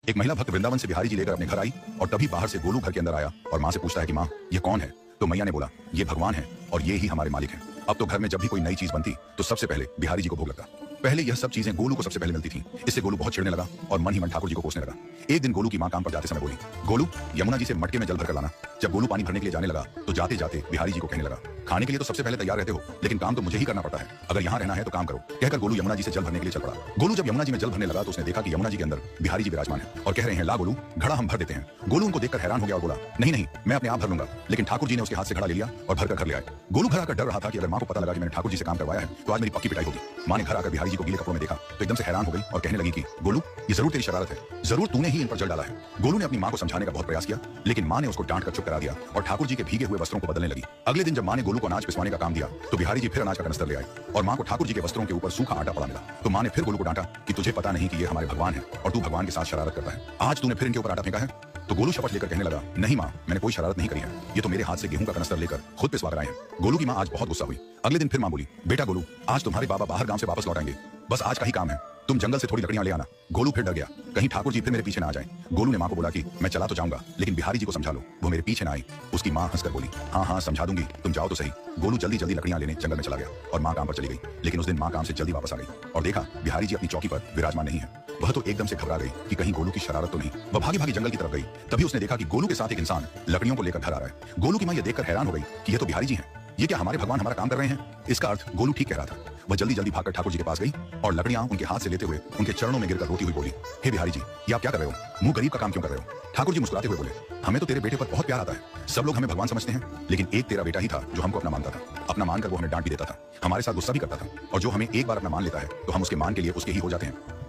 एक महिला भक्त वृंदावन से बिहारी जी लेकर अपने घर आई और तभी बाहर से गोलू घर के अंदर आया और माँ से पूछता है कि माँ ये कौन है। तो मैया ने बोला ये भगवान है और ये ही हमारे मालिक हैं। अब तो घर में जब भी कोई नई चीज बनती तो सबसे पहले बिहारी जी को भोग लगता। पहले यह सब चीजें गोलू को सबसे पहले मिलती थी। इससे गोलू बहुत चिढ़ने लगा और मन ही मन ठाकुर जी को कोसने लगा। एक दिन गोलू की माँ काम पर जाते समय बोली, गोलू यमुना जी से मटके में जल भरकर लाना। जब गोलू पानी भरने के लिए जाने लगा तो जाते जाते बिहारी जी को कहने लगा, खाने के लिए तो सबसे पहले तैयार रहते हो लेकिन काम तो मुझे ही करना पड़ता है, अगर यहाँ रहना है तो काम करो। कहकर गोलू यमुना जी से जल भरने के लिए चल पड़ा। गोलू जब यमुना जी में जल भरने लगा तो उसने देखा कि यमुना जी के अंदर बिहारी जी विराजमान है और कह रहे हैं, ला गोलू घड़ा हम भर देते हैं। गोलू उनको देखकर हैरान हो गया और बोला, नहीं नहीं मैं अपने आप भर लूंगा। लेकिन ठाकुर जी ने उसके हाथ से घड़ा ले लिया और भरकर घर ले आए। गोलू घर आकर डर रहा था कि अगर माँ को पता लगा कि मैंने ठाकुर जी से काम करवाया है तो आज मेरी पक्की पिटाई होगी। माँ ने घर आकर बिहारी जी को गीले कपड़ों में देखा तो एकदम से हैरान हो गई और कहने लगी कि गोलू ये जरूर तेरी शरारत है, जरूर तूने ही इन पर जल डाला है। गोलू ने अपनी माँ को समझाने का बहुत प्रयास किया लेकिन माँ ने उसको डांट कर चुप करा दिया और ठाकुर जी के भीगे हुए वस्त्रों को बदलने लगी। अगले दिन जब माँ ने गोलू को अनाज पिसवाने का काम दिया तो बिहारी जी फिर अनाज का कनस्तर ले आए और माँ को ठाकुर जी के वस्त्रों के ऊपर सूखा आटा पड़ा मिला। तो माँ ने फिर गोलू को डांटा कि तुझे पता नहीं कि ये हमारे भगवान है और तू भगवान के साथ शरारत करता है, आज तूने फिर इनके ऊपर आटा फेंका है। तो गोलू शपथ लेकर कहने लगा, नहीं माँ मैंने कोई शरारत नहीं करी है, ये तो मेरे हाथ से गेहूं का कनस्तर लेकर खुद पिसवा कर आए हैं। गोलू की माँ आज बहुत गुस्सा हुई। अगले दिन फिर माँ बोली, बेटा गोलू आज तुम्हारे बाबा बाहर गांव से वापस लौट आएंगे, बस आज का ही काम है, तुम जंगल से थोड़ी लकड़ियां ले आना। गोलू फिर डर गया, कहीं ठाकुर जी फिर मेरे पीछे ना आ जाएं। गोलू ने माँ को बोला कि मैं चला तो जाऊंगा लेकिन बिहारी जी को समझा लो, वो मेरे पीछे ना आई। उसकी माँ हंसकर बोली, हाँ हाँ समझा दूंगी, तुम जाओ तो सही। गोलू जल्दी जल्दी लकड़ियां लेने जंगल में चला गया और माँ काम पर चली गई। लेकिन उस दिन माँ काम से जल्दी वापस आ गई और देखा बिहारी जी अपनी चौकी पर विराजमान नहीं है। वह तो एकदम से घबरा गई कि कहीं गोलू की शरारत तो नहीं। वह भागी भागी जंगल की तरफ गई। तभी उसने देखा कि गोलू के साथ एक इंसान लकड़ियों को लेकर घर आ रहा है। गोलू की माँ यह देखकर हैरान हो गई कि यह तो बिहारी जी हैं, ये क्या हमारे भगवान हमारा काम कर रहे हैं। इसका अर्थ गोलू ठीक कह रहा था। वह जल्दी जल्दी भागकर ठाकुर जी के पास गई और लकड़ियां उनके हाथ से लेते हुए उनके चरणों में गिरकर रोती हुई बोली, हे बिहारी जी ये आप क्या कर रहे हो, मुंह गरीब का काम क्यों कर रहे हो। ठाकुर जी मुस्कुराते हुए बोले, हमें तो तेरे बेटे पर बहुत प्यार आता है, सब लोग हमें भगवान समझते हैं लेकिन एक तेरा बेटा ही था जो हमको अपना मानता था। अपना मानकर वो हमें डांट भी देता था, हमारे साथ गुस्सा भी करता था और जो हमें एक बार अपना मान लेता है तो हम उसके मान के लिए उसके ही हो जाते हैं।